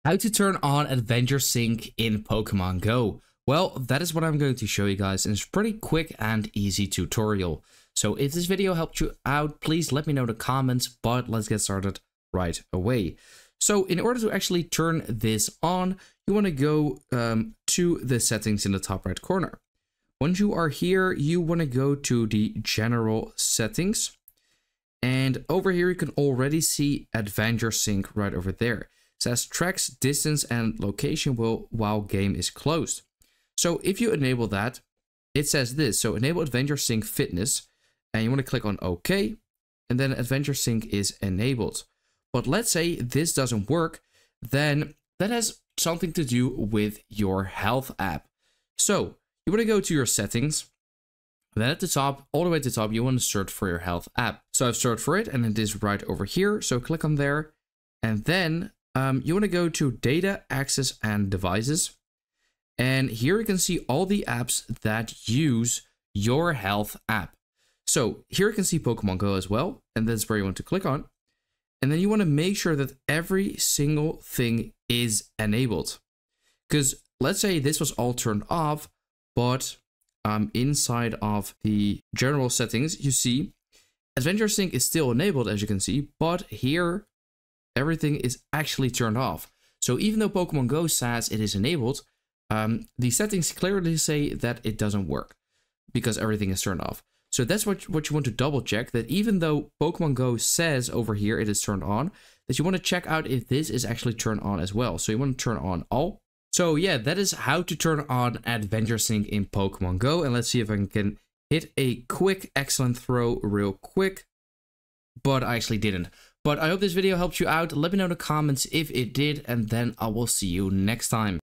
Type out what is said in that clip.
How to turn on Adventure Sync in Pokemon Go. Well, that is what I'm going to show you guys, and it's a pretty quick and easy tutorial. So if this video helped you out, please let me know in the comments, but let's get started right away. So in order to actually turn this on, you want to go to the settings in the top right corner. Once you are here, you want to go to the general settings. And over here, you can already see Adventure Sync right over there. It says tracks distance and location while game is closed. So if you enable that, it says this. So enable Adventure Sync Fitness, and you want to click on OK, and then Adventure Sync is enabled. But let's say this doesn't work, then that has something to do with your health app. So you want to go to your settings. Then at the top, all the way at the top, you want to search for your health app. So I've searched for it and it is right over here. So click on there. And then you want to go to data, access and devices. And here you can see all the apps that use your health app. So here you can see Pokemon Go as well. And that's where you want to click on. And then you want to make sure that every single thing is enabled. Because let's say this was all turned off, but inside of the general settings, you see Adventure Sync is still enabled, as you can see, but here everything is actually turned off. So even though Pokemon Go says it is enabled, the settings clearly say that it doesn't work because everything is turned off. So that's what you want to double check, that even though Pokemon Go says over here it is turned on, that you want to check out if this is actually turned on as well. So you want to turn on all. So yeah, that is how to turn on Adventure Sync in Pokemon Go. And let's see if I can hit a quick excellent throw real quick. But I actually didn't. But I hope this video helped you out. Let me know in the comments if it did, and then I will see you next time.